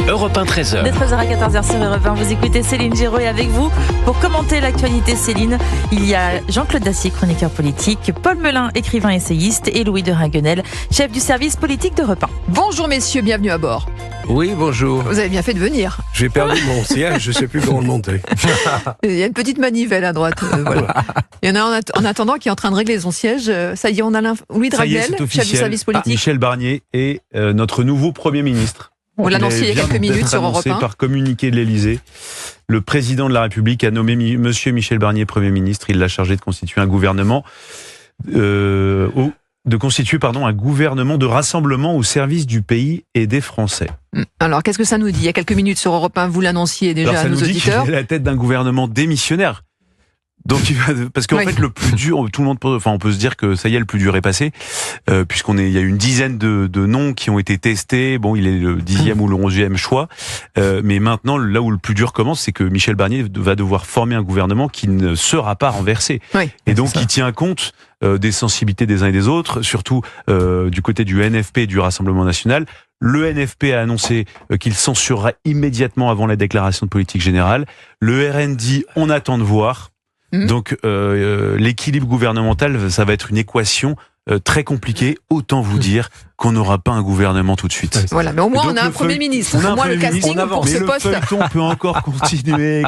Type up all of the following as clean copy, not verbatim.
Europe 1 13h. De 13h à 14h sur Europe 1, vous écoutez Céline Géraud et avec vous, pour commenter l'actualité Céline, il y a Jean-Claude Dacier, chroniqueur politique, Paul Melun, écrivain essayiste et Louis de Raguenel, chef du service politique d'Europe 1. Bonjour messieurs, bienvenue à bord. Oui, bonjour. Vous avez bien fait de venir. J'ai perdu mon siège, je ne sais plus comment le monter. Il y a une petite manivelle à droite. Voilà. Il y en a un en attendant qui est en train de régler son siège. Ça y est, on a Louis de Raguenel, chef du service politique. Michel Barnier est notre nouveau Premier ministre. On l'a annoncé il y a quelques minutes sur Europe 1. Par communiqué de l'Élysée. Le président de la République a nommé Monsieur Michel Barnier Premier ministre. Il l'a chargé de constituer un gouvernement, un gouvernement de rassemblement au service du pays et des Français. Alors, qu'est-ce que ça nous dit? Il y a quelques minutes sur Europe 1, vous l'annonciez déjà à nos auditeurs. Ça nous dit qu'il est à la tête d'un gouvernement démissionnaire. Donc, parce qu'en fait, le plus dur, tout le monde, on peut se dire que ça y est, le plus dur est passé, il y a une dizaine de noms qui ont été testés. Bon, il est le 10e ou le 11e choix. Mais maintenant, là où le plus dur commence, c'est que Michel Barnier va devoir former un gouvernement qui ne sera pas renversé. Oui, et donc, qui tient compte des sensibilités des uns et des autres, surtout du côté du NFP et du Rassemblement National. Le NFP a annoncé qu'il censurera immédiatement avant la déclaration de politique générale. Le RN dit, on attend de voir. Donc l'équilibre gouvernemental, ça va être une équation très compliquée. Autant vous dire qu'on n'aura pas un gouvernement tout de suite. Voilà, mais au moins on a un Premier ministre. Au moins le casting pour ce poste. Mais le feuilleton peut encore continuer.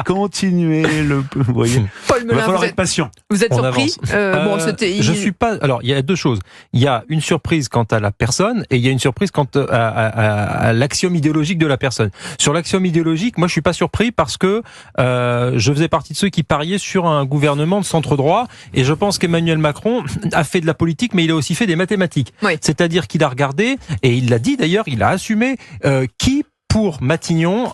Vous voyez. Paul Melun, il va falloir être patient. Vous êtes surpris? Je suis pas. Alors il y a deux choses. Il y a une surprise quant à la personne et il y a une surprise quant à l'axiome idéologique de la personne. Sur l'axiome idéologique, moi je suis pas surpris parce que je faisais partie de ceux qui pariaient sur un gouvernement de centre droit et je pense qu'Emmanuel Macron a fait de la politique, mais il a aussi fait des mathématiques. Oui. C'est-à-dire qu'il a regardé, et il l'a dit d'ailleurs, il a assumé, qui pour Matignon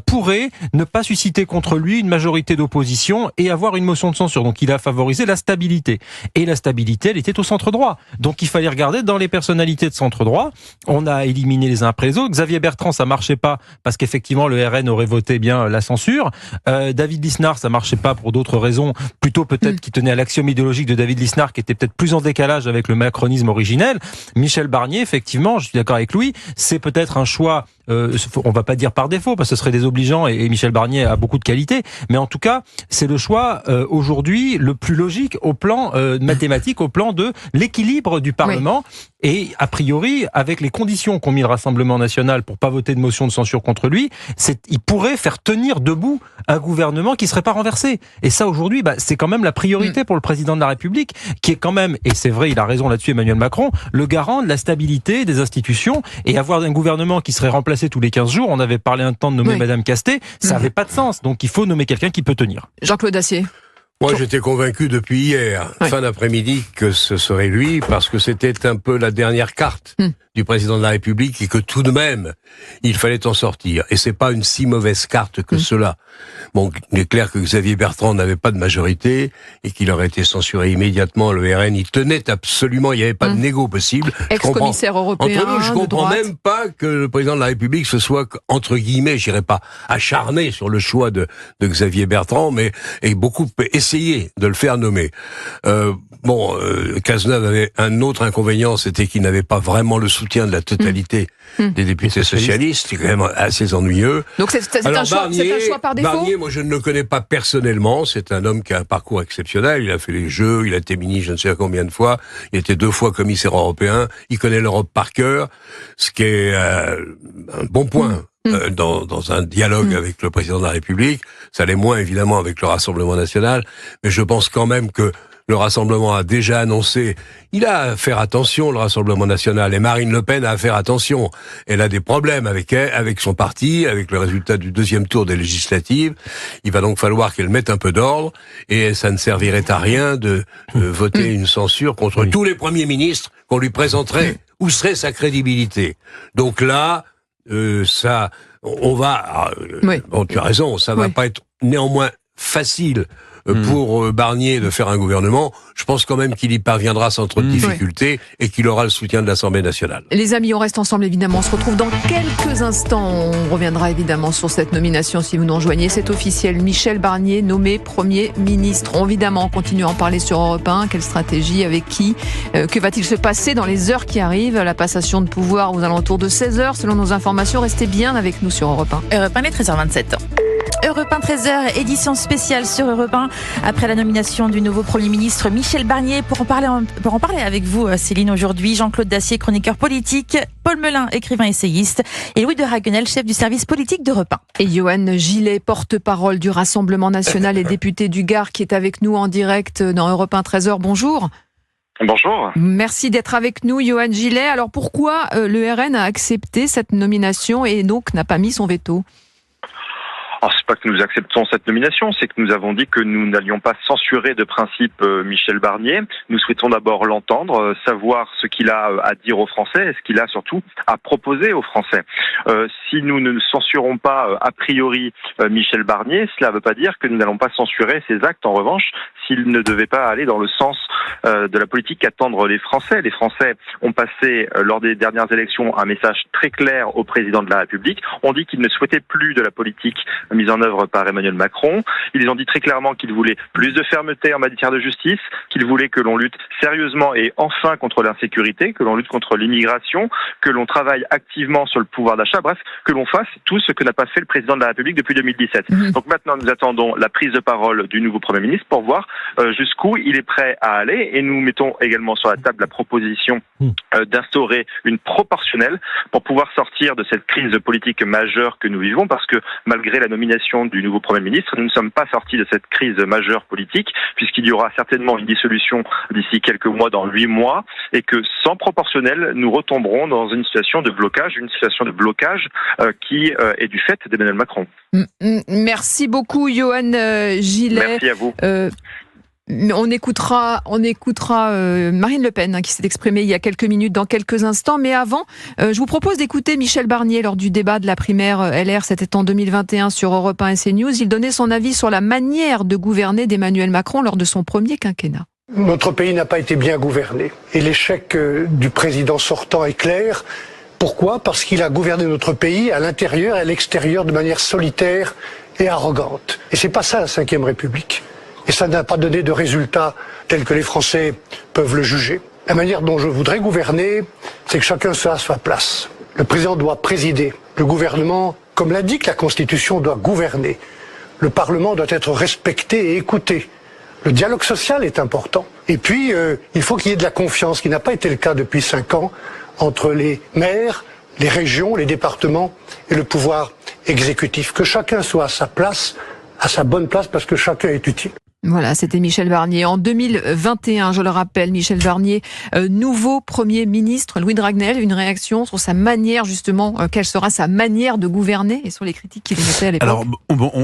pourrait ne pas susciter contre lui une majorité d'opposition et avoir une motion de censure. Donc il a favorisé la stabilité. Et la stabilité, elle était au centre droit. Donc il fallait regarder dans les personnalités de centre droit. On a éliminé les uns après les autres. Xavier Bertrand, ça marchait pas parce qu'effectivement le RN aurait voté bien la censure. David Lisnard, ça marchait pas pour d'autres raisons, plutôt peut-être qui tenait à l'axiome idéologique de David Lisnard qui était peut-être plus en décalage avec le macronisme originel. Michel Barnier, effectivement, je suis d'accord avec Louis, c'est peut-être un choix on va pas dire par défaut parce que ce serait désobligeant et Michel Barnier a beaucoup de qualités, mais en tout cas c'est le choix aujourd'hui le plus logique au plan mathématique, au plan de l'équilibre du Parlement. Oui. Et a priori avec les conditions qu'ont mis le Rassemblement National pour pas voter de motion de censure contre lui, il pourrait faire tenir debout un gouvernement qui serait pas renversé. Et ça aujourd'hui, c'est quand même la priorité pour le président de la République, qui est quand même, et c'est vrai, il a raison là-dessus Emmanuel Macron, le garant de la stabilité des institutions, et avoir un gouvernement qui serait remplacé tous les 15 jours, on avait parlé un temps de nommer Madame Castet, ça n'avait pas de sens. Donc il faut nommer quelqu'un qui peut tenir. Jean-Claude Dacier. Moi, j'étais convaincu depuis hier, fin d'après-midi, que ce serait lui, parce que c'était un peu la dernière carte du président de la République et que tout de même, il fallait en sortir. Et c'est pas une si mauvaise carte que cela. Bon, il est clair que Xavier Bertrand n'avait pas de majorité et qu'il aurait été censuré immédiatement. Le RN, il tenait absolument, il n'y avait pas de négo possible. Ex-commissaire européen. Entre nous, je comprends même pas que le président de la République se soit, entre guillemets, je dirais pas acharné sur le choix de Xavier Bertrand, mais ait beaucoup essayé de le faire nommer. Cazeneuve avait un autre inconvénient, c'était qu'il n'avait pas vraiment le soutien de la totalité des députés socialistes. C'est quand même assez ennuyeux. Donc c'est un choix par défaut. Barnier, moi je ne le connais pas personnellement. C'est un homme qui a un parcours exceptionnel. Il a fait les Jeux, il a été ministre je ne sais combien de fois. Il était 2 fois commissaire européen. Il connaît l'Europe par cœur, ce qui est un bon point. Dans un dialogue avec le président de la République. Ça l'est moins évidemment avec le Rassemblement National, mais je pense quand même que le Rassemblement a déjà annoncé, il a à faire attention, le Rassemblement National, et Marine Le Pen a à faire attention. Elle a des problèmes avec son parti, avec le résultat du 2e tour des législatives. Il va donc falloir qu'elle mette un peu d'ordre, et ça ne servirait à rien de voter une censure contre tous les premiers ministres qu'on lui présenterait. Où serait sa crédibilité? Donc là, on va... tu as raison, ça va pas être néanmoins facile pour Barnier de faire un gouvernement, je pense quand même qu'il y parviendra sans trop de difficultés et qu'il aura le soutien de l'Assemblée nationale. Les amis, on reste ensemble évidemment. On se retrouve dans quelques instants. On reviendra évidemment sur cette nomination si vous nous rejoignez. C'est officiel. Michel Barnier nommé Premier ministre. Évidemment, on continue à en parler sur Europe 1. Quelle stratégie, avec qui, que va-t-il se passer dans les heures qui arrivent? La passation de pouvoir aux alentours de 16h selon nos informations. Restez bien avec nous sur Europe 1. Europe 1, il est 13h27. Europe 1, 13h, édition spéciale sur Europe 1, après la nomination du nouveau Premier ministre Michel Barnier. Pour en parler avec vous, Céline, aujourd'hui, Jean-Claude Dacier, chroniqueur politique, Paul Melun, écrivain essayiste, et Louis de Raguenel, chef du service politique d'Europe 1. Et Johan Gillet, porte-parole du Rassemblement national et député du Gard, qui est avec nous en direct dans Europe 1, 13h. Bonjour. Bonjour. Merci d'être avec nous, Johan Gillet. Alors pourquoi le RN a accepté cette nomination et donc n'a pas mis son veto ? Alors, c'est pas que nous acceptons cette nomination, c'est que nous avons dit que nous n'allions pas censurer de principe Michel Barnier. Nous souhaitons d'abord l'entendre, savoir ce qu'il a à dire aux Français et ce qu'il a surtout à proposer aux Français. Si nous ne censurons pas a priori Michel Barnier, cela ne veut pas dire que nous n'allons pas censurer ses actes. En revanche, s'il ne devait pas aller dans le sens de la politique qu'attendent les Français. Les Français ont passé, lors des dernières élections, un message très clair au président de la République. On dit qu'ils ne souhaitaient plus de la politique mise en œuvre par Emmanuel Macron. Ils ont dit très clairement qu'ils voulaient plus de fermeté en matière de justice, qu'ils voulaient que l'on lutte sérieusement et enfin contre l'insécurité, que l'on lutte contre l'immigration, que l'on travaille activement sur le pouvoir d'achat, bref, que l'on fasse tout ce que n'a pas fait le président de la République depuis 2017. Donc maintenant, nous attendons la prise de parole du nouveau Premier ministre pour voir jusqu'où il est prêt à aller, et nous mettons également sur la table la proposition d'instaurer une proportionnelle pour pouvoir sortir de cette crise politique majeure que nous vivons, parce que malgré la nomination du nouveau Premier ministre, nous ne sommes pas sortis de cette crise majeure politique, puisqu'il y aura certainement une dissolution d'ici quelques mois, dans 8 mois, et que sans proportionnelle, nous retomberons dans une situation de blocage qui est du fait d'Emmanuel Macron. Merci beaucoup, Johan Gillet. Merci à vous. On écoutera Marine Le Pen qui s'est exprimée il y a quelques minutes, dans quelques instants. Mais avant, je vous propose d'écouter Michel Barnier lors du débat de la primaire LR, c'était en 2021 sur Europe 1 et CNews. Il donnait son avis sur la manière de gouverner d'Emmanuel Macron lors de son premier quinquennat. Notre pays n'a pas été bien gouverné et l'échec du président sortant est clair. Pourquoi ? Parce qu'il a gouverné notre pays à l'intérieur et à l'extérieur de manière solitaire et arrogante. Et c'est pas ça la Ve République. Et ça n'a pas donné de résultats tels que les Français peuvent le juger. La manière dont je voudrais gouverner, c'est que chacun soit à sa place. Le président doit présider. Le gouvernement, comme l'indique la Constitution, doit gouverner. Le Parlement doit être respecté et écouté. Le dialogue social est important. Et puis, il faut qu'il y ait de la confiance, qui n'a pas été le cas depuis 5 ans, entre les maires, les régions, les départements et le pouvoir exécutif. Que chacun soit à sa place, à sa bonne place, parce que chacun est utile. Voilà, c'était Michel Barnier. En 2021, je le rappelle, Michel Barnier, nouveau Premier ministre. Louis de Raguenel, une réaction sur sa manière, justement, quelle sera sa manière de gouverner et sur les critiques qu'il émettait à l'époque. Alors,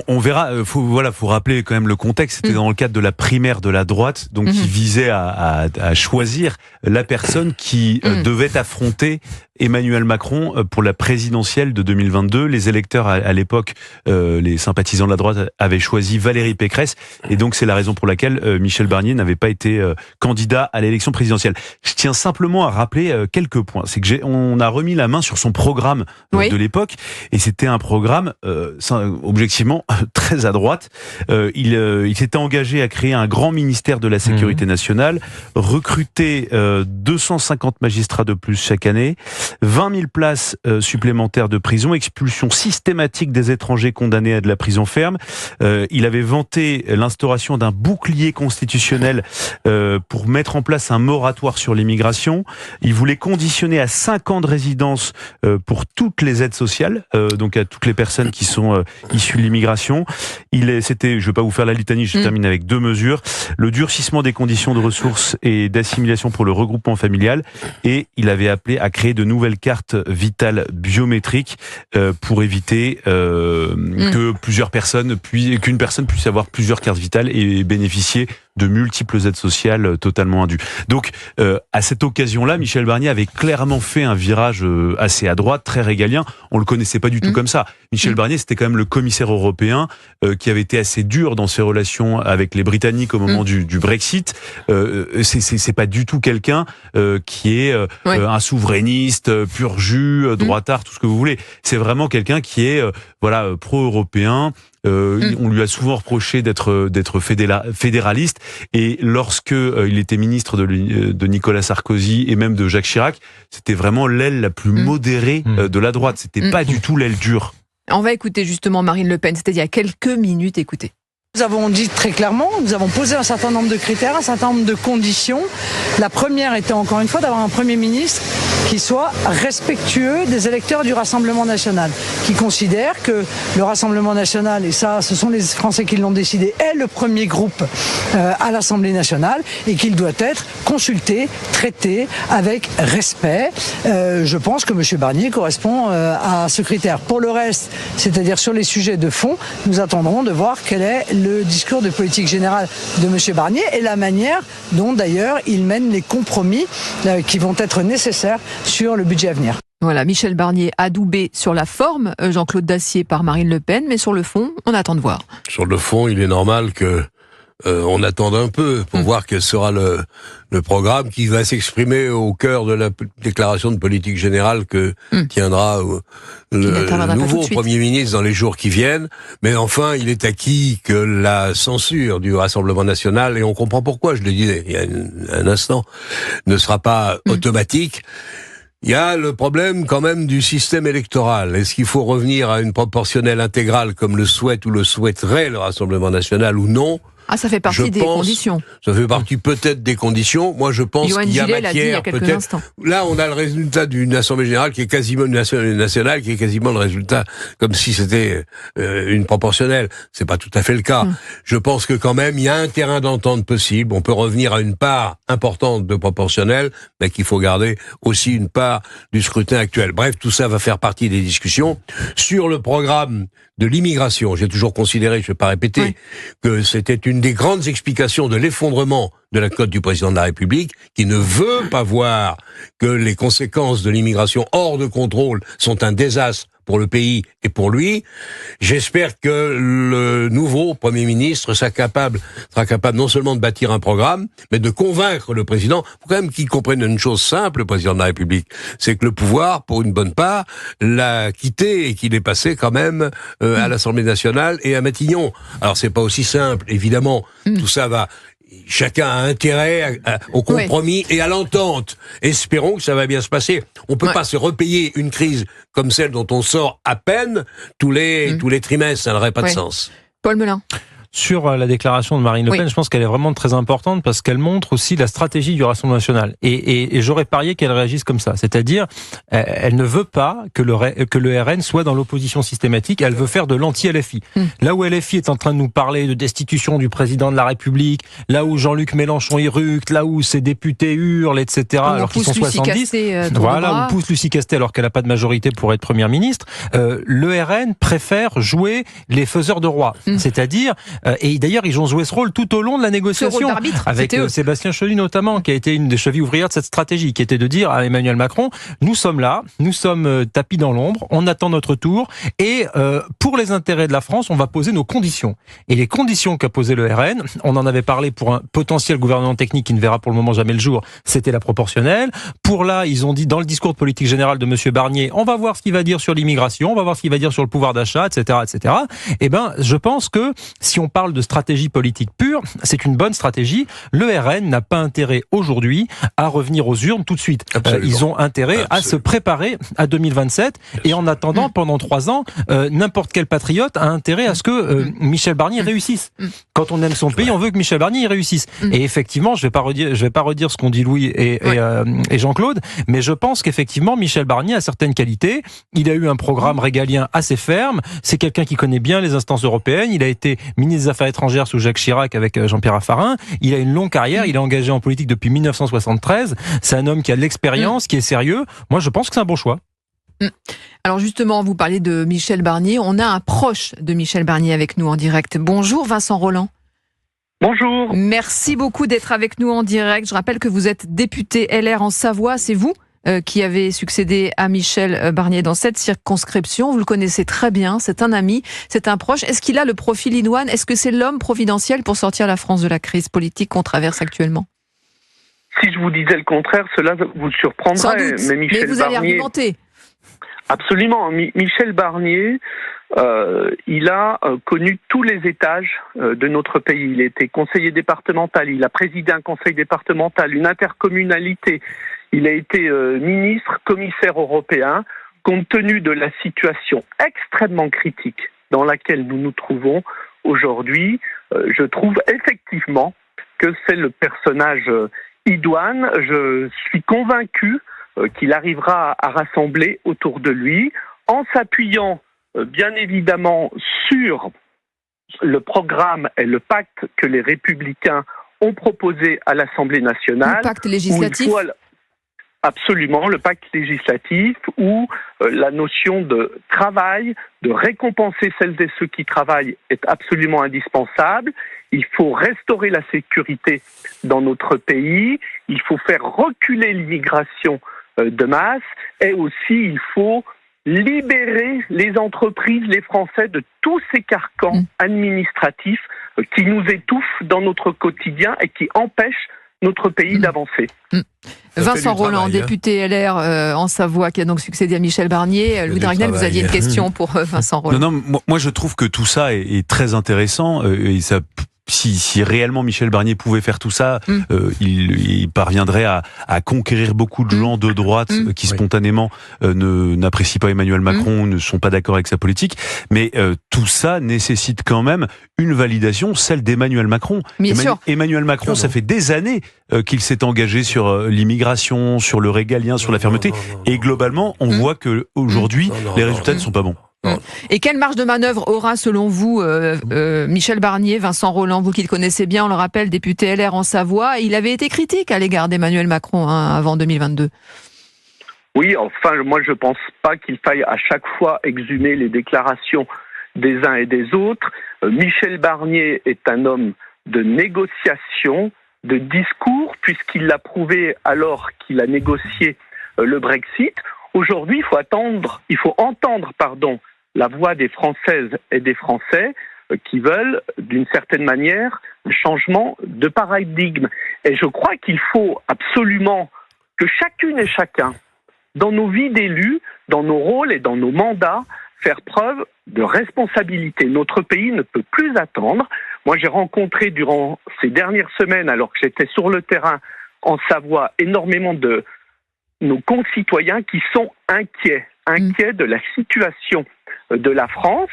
on verra, faut rappeler quand même le contexte. C'était dans le cadre de la primaire de la droite, donc qui visait à choisir la personne qui devait affronter Emmanuel Macron pour la présidentielle de 2022. Les électeurs à l'époque, les sympathisants de la droite avaient choisi Valérie Pécresse, et donc c'est la raison pour laquelle Michel Barnier n'avait pas été candidat à l'élection présidentielle. Je tiens simplement à rappeler quelques points. C'est que on a remis la main sur son programme de l'époque, et c'était un programme objectivement très à droite. Il s'était engagé à créer un grand ministère de la sécurité nationale, recruter 250 magistrats de plus chaque année, 20 000 places supplémentaires de prison, expulsion systématique des étrangers condamnés à de la prison ferme. Il avait vanté l'instauration d'un bouclier constitutionnel pour mettre en place un moratoire sur l'immigration. Il voulait conditionner à 5 ans de résidence pour toutes les aides sociales, donc à toutes les personnes qui sont issues de l'immigration. Je ne vais pas vous faire la litanie, je termine avec 2 mesures. Le durcissement des conditions de ressources et d'assimilation pour le regroupement familial, et il avait appelé à créer de nouvelles cartes vitales biométriques pour éviter qu'une personne puisse avoir plusieurs cartes vitales et bénéficier de multiples aides sociales totalement indues. Donc, à cette occasion-là, Michel Barnier avait clairement fait un virage assez à droite, très régalien. On le connaissait pas du tout comme ça. Michel Barnier, c'était quand même le commissaire européen qui avait été assez dur dans ses relations avec les Britanniques au moment du Brexit. C'est pas du tout quelqu'un qui est un souverainiste, pur jus, droitard, tout ce que vous voulez. C'est vraiment quelqu'un qui est pro-européen. On lui a souvent reproché d'être fédéraliste, et lorsque il était ministre de Nicolas Sarkozy et même de Jacques Chirac, c'était vraiment l'aile la plus modérée de la droite. C'était pas du tout l'aile dure. On va écouter justement Marine Le Pen, c'était il y a quelques minutes, écoutez. Nous avons dit très clairement, nous avons posé un certain nombre de critères, un certain nombre de conditions. La première était encore une fois d'avoir un Premier ministre qui soit respectueux des électeurs du Rassemblement national, qui considère que le Rassemblement national, et ça ce sont les Français qui l'ont décidé, est le premier groupe à l'Assemblée nationale et qu'il doit être consulté, traité avec respect. Je pense que M. Barnier correspond à ce critère. Pour le reste, c'est-à-dire sur les sujets de fond, nous attendrons de voir quel est le discours de politique générale de M. Barnier et la manière dont d'ailleurs il mène les compromis qui vont être nécessaires sur le budget à venir. Voilà, Michel Barnier adoubé sur la forme, Jean-Claude Dacier par Marine Le Pen, mais sur le fond, on attend de voir. Sur le fond, il est normal que on attende un peu pour voir quel sera le programme qui va s'exprimer au cœur de la déclaration de politique générale que tiendra le nouveau Premier ministre dans les jours qui viennent. Mais enfin, il est acquis que la censure du Rassemblement national, et on comprend pourquoi, je l'ai dit il y a un instant, ne sera pas automatique. Il y a le problème quand même du système électoral. Est-ce qu'il faut revenir à une proportionnelle intégrale comme le souhaite ou le souhaiterait le Rassemblement national ou non? Ah, ça fait partie des conditions. Ça fait partie peut-être des conditions. Moi, je pense qu'il y a matière, peut-être. Là, on a le résultat d'une Assemblée générale qui est quasiment une Assemblée nationale, qui est quasiment le résultat comme si c'était une proportionnelle. C'est pas tout à fait le cas. Je pense que quand même, il y a un terrain d'entente possible. On peut revenir à une part importante de proportionnelle, mais qu'il faut garder aussi une part du scrutin actuel. Bref, tout ça va faire partie des discussions. Sur le programme de l'immigration, j'ai toujours considéré, je ne vais pas répéter, que c'était une des grandes explications de l'effondrement de la cote du président de la République, qui ne veut pas voir que les conséquences de l'immigration hors de contrôle sont un désastre pour le pays et pour lui. J'espère que le nouveau Premier ministre sera capable non seulement de bâtir un programme, mais de convaincre le président. Il faut quand même qu'il comprenne une chose simple, le président de la République, c'est que le pouvoir, pour une bonne part, l'a quitté et qu'il est passé quand même à l'Assemblée nationale et à Matignon. Alors c'est pas aussi simple, évidemment. Tout ça va... Chacun a intérêt au compromis et à l'entente. Espérons que ça va bien se passer. On peut pas se repayer une crise comme celle dont on sort à peine tous les trimestres. Ça n'aurait pas de sens. Paul Melun. Sur la déclaration de Marine Le Pen, je pense qu'elle est vraiment très importante parce qu'elle montre aussi la stratégie du Rassemblement national. Et j'aurais parié qu'elle réagisse comme ça. C'est-à-dire, elle ne veut pas que le RN soit dans l'opposition systématique. Elle veut faire de l'anti-LFI. Là où LFI est en train de nous parler de destitution du président de la République, là où Jean-Luc Mélenchon irructe, là où ses députés hurlent, etc., alors qu'ils sont 70. Voilà, on pousse Lucie Castet alors qu'elle n'a pas de majorité pour être première ministre. Le RN préfère jouer les faiseurs de roi. C'est-à-dire, et d'ailleurs, ils ont joué ce rôle tout au long de la négociation, avec Sébastien Chenu notamment, qui a été une des chevilles ouvrières de cette stratégie, qui était de dire à Emmanuel Macron, nous sommes là, nous sommes tapis dans l'ombre, on attend notre tour, et pour les intérêts de la France, on va poser nos conditions. Et les conditions qu'a posé le RN, on en avait parlé pour un potentiel gouvernement technique qui ne verra pour le moment jamais le jour, c'était la proportionnelle. Pour là, ils ont dit dans le discours de politique générale de M. Barnier, on va voir ce qu'il va dire sur l'immigration, on va voir ce qu'il va dire sur le pouvoir d'achat, etc., etc. Eh ben, je pense que si on parle de stratégie politique pure, c'est une bonne stratégie. Le RN n'a pas intérêt aujourd'hui à revenir aux urnes tout de suite. Ils ont intérêt à se préparer à 2027 et en attendant, pendant 3 ans, n'importe quel patriote a intérêt à ce que Michel Barnier réussisse. Quand on aime son pays, on veut que Michel Barnier réussisse. Et effectivement, je vais pas redire ce qu'ont dit Louis et Jean-Claude, mais je pense qu'effectivement, Michel Barnier a certaines qualités. Il a eu un programme régalien assez ferme. C'est quelqu'un qui connaît bien les instances européennes. Il a été ministre des Affaires étrangères sous Jacques Chirac avec Jean-Pierre Raffarin. Il a une longue carrière, il est engagé en politique depuis 1973. C'est un homme qui a de l'expérience, qui est sérieux. Moi, je pense que c'est un bon choix. Alors justement, vous parlez de Michel Barnier. On a un proche de Michel Barnier avec nous en direct. Bonjour Vincent Rolland. Bonjour. Merci beaucoup d'être avec nous en direct. Je rappelle que vous êtes député LR en Savoie. C'est vous qui avez succédé à Michel Barnier dans cette circonscription. Vous le connaissez très bien. C'est un ami, c'est un proche. Est-ce qu'il a le profil idoine ? Est-ce que c'est l'homme providentiel pour sortir la France de la crise politique qu'on traverse actuellement ? Si je vous disais le contraire, cela vous surprendrait. Sans doute, mais vous allez argumenter. Absolument. Michel Barnier, il a connu tous les étages de notre pays. Il a été conseiller départemental, il a présidé un conseil départemental, une intercommunalité. Il a été ministre, commissaire européen. Compte tenu de la situation extrêmement critique dans laquelle nous nous trouvons aujourd'hui, je trouve effectivement que c'est le personnage idoine. Je suis convaincu qu'il arrivera à rassembler autour de lui, en s'appuyant bien évidemment sur le programme et le pacte que les Républicains ont proposé à l'Assemblée nationale. Le pacte législatif ? Absolument, le pacte législatif où la notion de travail, de récompenser celles et ceux qui travaillent est absolument indispensable. Il faut restaurer la sécurité dans notre pays, il faut faire reculer l'immigration de masse et aussi il faut libérer les entreprises, les Français de tous ces carcans administratifs qui nous étouffent dans notre quotidien et qui empêchent notre pays d'avancer. Vincent Rolland, député LR en Savoie, qui a donc succédé à Michel Barnier. Louis de Raguenel, vous aviez une question pour Vincent Rolland. Non, moi je trouve que tout ça est très intéressant et ça. Si réellement Michel Barnier pouvait faire tout ça, il parviendrait à conquérir beaucoup de gens de droite qui spontanément n'apprécient pas Emmanuel Macron, ne sont pas d'accord avec sa politique. Mais tout ça nécessite quand même une validation, celle d'Emmanuel Macron. Emmanuel Macron, ça fait des années qu'il s'est engagé sur l'immigration, sur le régalien, sur la fermeté. Et globalement, on voit que aujourd'hui, les résultats ne sont pas bons. Et quelle marge de manœuvre aura selon vous Michel Barnier, Vincent Rolland, vous qui le connaissez bien, on le rappelle, député LR en Savoie, il avait été critique à l'égard d'Emmanuel Macron avant 2022. Oui, enfin, moi je pense pas qu'il faille à chaque fois exhumer les déclarations des uns et des autres. Michel Barnier est un homme de négociation, de discours, puisqu'il l'a prouvé alors qu'il a négocié le Brexit. Aujourd'hui, il faut entendre la voix des Françaises et des Français qui veulent, d'une certaine manière, un changement de paradigme. Et je crois qu'il faut absolument que chacune et chacun, dans nos vies d'élus, dans nos rôles et dans nos mandats, faire preuve de responsabilité. Notre pays ne peut plus attendre. Moi, j'ai rencontré durant ces dernières semaines, alors que j'étais sur le terrain en Savoie, énormément de nos concitoyens qui sont inquiets de la situation de la France.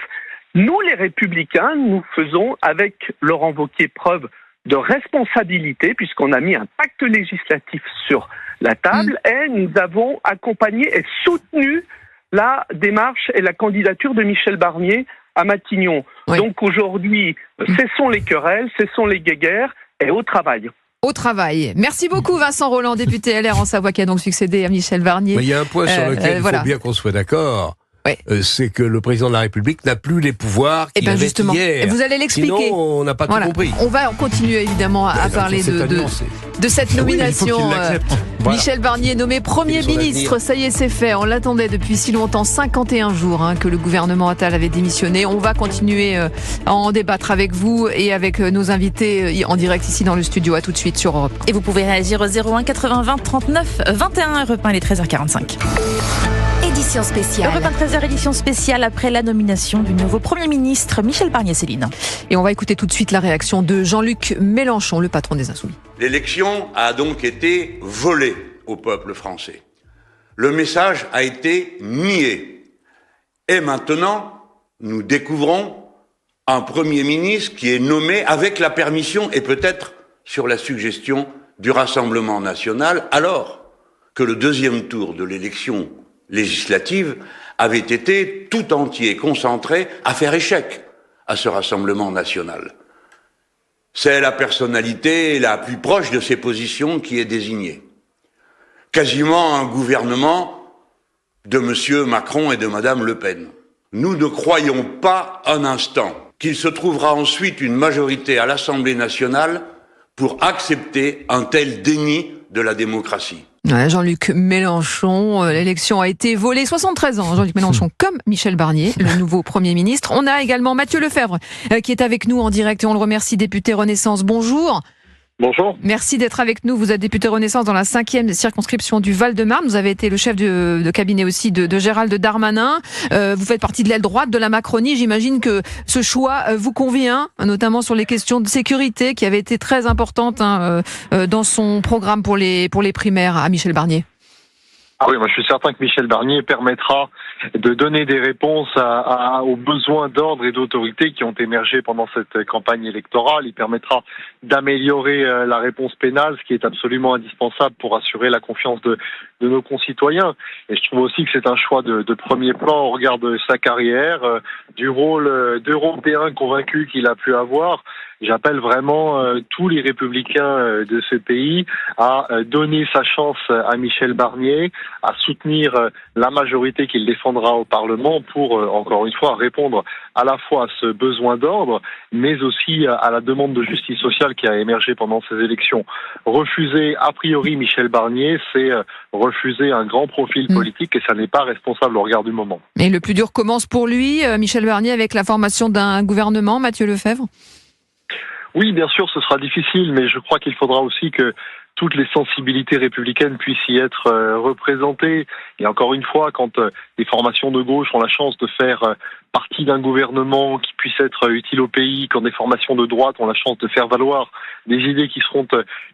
Nous, les Républicains, nous faisons avec Laurent Wauquiez preuve de responsabilité puisqu'on a mis un pacte législatif sur la table et nous avons accompagné et soutenu la démarche et la candidature de Michel Barnier à Matignon. Oui. Donc aujourd'hui, cessons les querelles, cessons les guéguerres et au travail. Au travail. Merci beaucoup Vincent Rolland, député LR en Savoie, qui a donc succédé à Michel Barnier. Mais il y a un point sur lequel il faut bien qu'on soit d'accord. Oui. C'est que le président de la République n'a plus les pouvoirs qu'il avait hier. Et vous allez l'expliquer. Sinon, on n'a pas tout compris. On va continuer évidemment à parler de cette nomination. Michel Barnier nommé Premier ministre, ça y est, c'est fait. On l'attendait depuis si longtemps, 51 jours que le gouvernement Attal avait démissionné. On va continuer à en débattre avec vous et avec nos invités en direct ici dans le studio. À tout de suite sur Europe 1. Et vous pouvez réagir au 01 80 20 39 21. Europe 1, il est 13h45. Édition spéciale. Europe 1, 13h, édition spéciale après la nomination du nouveau Premier ministre Michel Barnier. Céline. Et on va écouter tout de suite la réaction de Jean-Luc Mélenchon, le patron des Insoumis. L'élection a donc été volée au peuple français. Le message a été nié. Et maintenant, nous découvrons un Premier ministre qui est nommé avec la permission et peut-être sur la suggestion du Rassemblement national, alors que le deuxième tour de l'élection législative avait été tout entier concentré à faire échec à ce Rassemblement national. C'est la personnalité la plus proche de ces positions qui est désignée. Quasiment un gouvernement de M. Macron et de Mme Le Pen. Nous ne croyons pas un instant qu'il se trouvera ensuite une majorité à l'Assemblée nationale pour accepter un tel déni de la démocratie. Ouais, Jean-Luc Mélenchon, l'élection a été volée. 73 ans, Jean-Luc Mélenchon, comme Michel Barnier, le nouveau Premier ministre. On a également Mathieu Lefebvre qui est avec nous en direct et on le remercie, député Renaissance. Bonjour. Bonjour. Merci d'être avec nous. Vous êtes député Renaissance dans la 5e circonscription du Val-de-Marne. Vous avez été le chef de cabinet aussi de Gérald Darmanin. Vous faites partie de l'aile droite de la Macronie. J'imagine que ce choix vous convient, notamment sur les questions de sécurité qui avaient été très importantes dans son programme pour les primaires à Michel Barnier. Ah oui, moi je suis certain que Michel Barnier permettra de donner des réponses aux besoins d'ordre et d'autorité qui ont émergé pendant cette campagne électorale. Il permettra d'améliorer la réponse pénale, ce qui est absolument indispensable pour assurer la confiance de nos concitoyens. Et je trouve aussi que c'est un choix de premier plan au regard de sa carrière, du rôle d'Européen convaincu qu'il a pu avoir. J'appelle vraiment tous les républicains de ce pays à donner sa chance à Michel Barnier, à soutenir la majorité qu'il défendra au Parlement pour, encore une fois, répondre à la fois à ce besoin d'ordre, mais aussi à la demande de justice sociale qui a émergé pendant ces élections. Refuser, a priori, Michel Barnier, c'est refuser un grand profil politique et ça n'est pas responsable au regard du moment. Et le plus dur commence pour lui, Michel Barnier, avec la formation d'un gouvernement, Mathieu Lefebvre ? Oui, bien sûr, ce sera difficile, mais je crois qu'il faudra aussi que toutes les sensibilités républicaines puissent y être représentées. Et encore une fois, quand les formations de gauche ont la chance de faire partie d'un gouvernement qui puisse être utile au pays, quand des formations de droite ont la chance de faire valoir des idées qui seront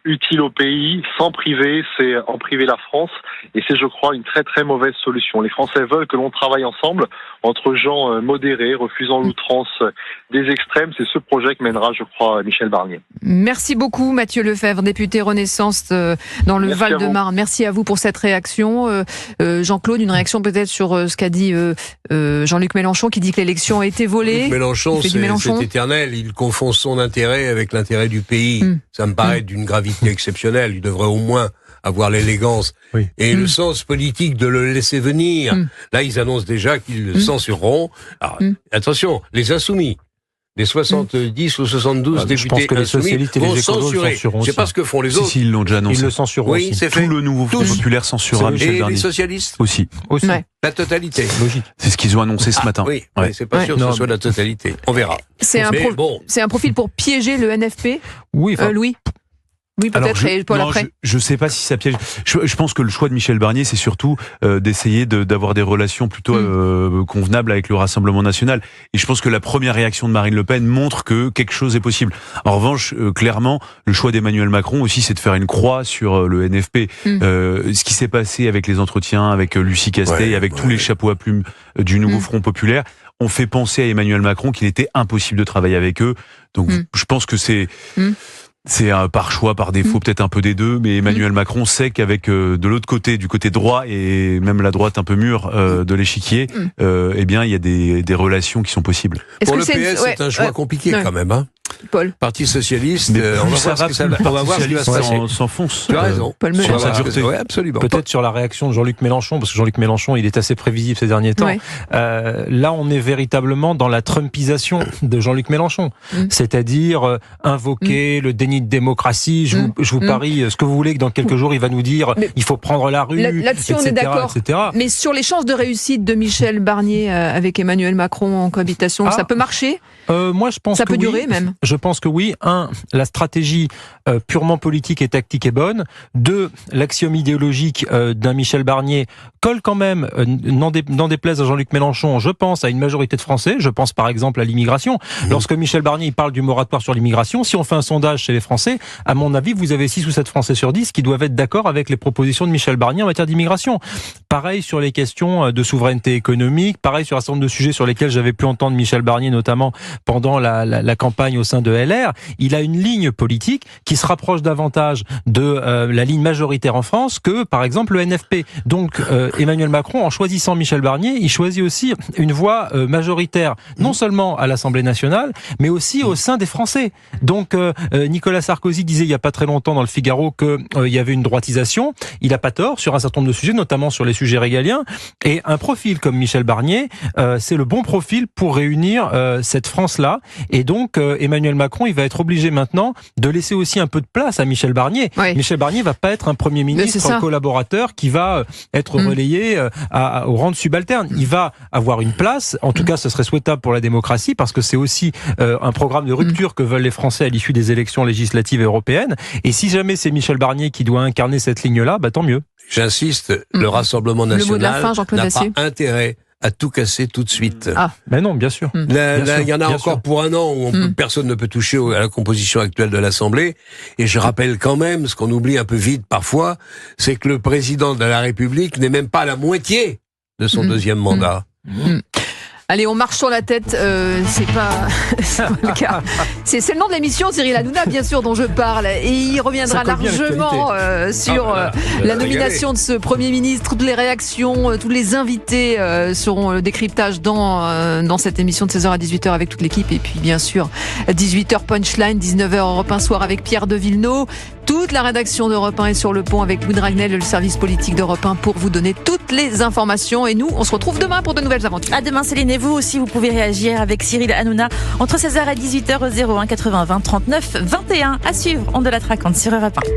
utiles au pays, sans priver, c'est en priver la France. Et c'est, je crois, une très très mauvaise solution. Les Français veulent que l'on travaille ensemble entre gens modérés, refusant l'outrance des extrêmes. C'est ce projet que mènera, je crois, Michel Barnier. Merci beaucoup, Mathieu Lefebvre, député Renaissance dans le Val-de-Marne. Merci à vous pour cette réaction. Jean-Claude, une réaction peut-être sur ce qu'a dit Jean-Luc Mélenchon, qui dit que l'élection a été volée. Mélenchon, c'est éternel. Il confond son intérêt avec l'intérêt du pays. Ça me paraît d'une gravité exceptionnelle. Il devrait au moins avoir l'élégance et le sens politique de le laisser venir. Là, ils annoncent déjà qu'ils le censureront. Alors, attention, les insoumis, les 70 ou 72 députés je pense que les socialistes et les écolos le censureront. Je sais pas ce que font les autres. Si, ils l'ont déjà annoncé. Ils le censureront aussi. C'est fait. Tout le nouveau Front populaire censurera Michel Barnier. Et les socialistes aussi. Ouais. La totalité. Logique. C'est ce qu'ils ont annoncé ce matin. Oui, mais c'est pas sûr que ce soit la totalité. On verra. C'est un profil pour piéger le NFP. Oui, Louis. Oui, peut-être, et Paul après. Je sais pas si ça piège. Je pense que le choix de Michel Barnier, c'est surtout d'essayer d'avoir des relations plutôt convenables avec le Rassemblement national. Et je pense que la première réaction de Marine Le Pen montre que quelque chose est possible. En revanche, clairement, le choix d'Emmanuel Macron aussi, c'est de faire une croix sur le NFP. Ce qui s'est passé avec les entretiens, avec Lucie Castet, avec tous les chapeaux à plumes du nouveau Front populaire, ont fait penser à Emmanuel Macron qu'il était impossible de travailler avec eux. Donc, je pense que c'est par choix, par défaut, peut-être un peu des deux, mais Emmanuel Macron sait qu'avec de l'autre côté, du côté droit et même la droite un peu mûre de l'échiquier, eh bien, il y a des relations qui sont sont Pour le PS, c'est un choix compliqué quand même, hein. Paul. Parti socialiste, on va voir ce qui va se passer. S'enfonce. Tu as raison. Paul sur sa dureté. Ouais, absolument. Peut-être sur la réaction de Jean-Luc Mélenchon, parce que Jean-Luc Mélenchon, il est assez prévisible ces derniers temps. Là, on est véritablement dans la trumpisation de Jean-Luc Mélenchon. C'est-à-dire invoquer le déni de démocratie. Je vous parie ce que vous voulez, que dans quelques jours, il va nous dire il faut prendre la rue, là-dessus, etc., on est d'accord. etc. Mais sur les chances de réussite de Michel Barnier avec Emmanuel Macron en cohabitation, ça peut marcher ? Moi, je pense ça que peut durer même. Je pense que oui. 1, la stratégie purement politique et tactique est bonne. 2, l'axiome idéologique d'un Michel Barnier colle quand même, n'en déplaise à Jean-Luc Mélenchon, je pense à une majorité de Français. Je pense par exemple à l'immigration. Lorsque Michel Barnier parle du moratoire sur l'immigration, si on fait un sondage chez les Français, à mon avis, vous avez 6 ou 7 Français sur 10 qui doivent être d'accord avec les propositions de Michel Barnier en matière d'immigration. Pareil sur les questions de souveraineté économique, pareil sur un certain nombre de sujets sur lesquels j'avais pu entendre Michel Barnier, notamment pendant la campagne au sein de LR, il a une ligne politique qui se rapproche davantage de la ligne majoritaire en France que, par exemple, le NFP. Donc, Emmanuel Macron, en choisissant Michel Barnier, il choisit aussi une voix majoritaire, non seulement à l'Assemblée nationale, mais aussi au sein des Français. Donc, Nicolas Sarkozy disait il n'y a pas très longtemps dans le Figaro qu'il y avait une droitisation. Il n'a pas tort sur un certain nombre de sujets, notamment sur les sujets régaliens. Et un profil comme Michel Barnier, c'est le bon profil pour réunir cette France-là. Et donc, Emmanuel Macron, il va être obligé maintenant de laisser aussi un peu de place à Michel Barnier. Oui. Michel Barnier va pas être un Premier ministre collaborateur qui va être relayé au rang de subalterne. Il va avoir une place, en tout cas ce serait souhaitable pour la démocratie, parce que c'est aussi un programme de rupture que veulent les Français à l'issue des élections législatives et européennes. Et si jamais c'est Michel Barnier qui doit incarner cette ligne-là, bah tant mieux. J'insiste, le Rassemblement national n'a pas intérêt à tout casser tout de suite. Ah, ben non, bien sûr. Il y en a encore pour un an où personne ne peut toucher à la composition actuelle de l'Assemblée. Et je rappelle quand même, ce qu'on oublie un peu vite parfois, c'est que le président de la République n'est même pas à la moitié de son deuxième mandat. Allez, on marche sur la tête, c'est pas le cas. C'est le nom de l'émission, Cyril Hanouna, bien sûr, dont je parle. Et il reviendra largement sur la nomination de ce Premier ministre. Toutes les réactions, tous les invités seront le décryptage dans cette émission de 16h à 18h avec toute l'équipe. Et puis, bien sûr, 18h Punchline, 19h Europe 1 Soir avec Pierre de Villeneuve. Toute la rédaction d'Europe 1 est sur le pont avec Louis Dragnel, le service politique d'Europe 1, pour vous donner toutes les informations. Et nous, on se retrouve demain pour de nouvelles aventures. À demain, Céline. Et vous aussi, vous pouvez réagir avec Cyril Hanouna entre 16h et 18h au 01 80 20 39 21. À suivre, on de la traquante sur Europe 1.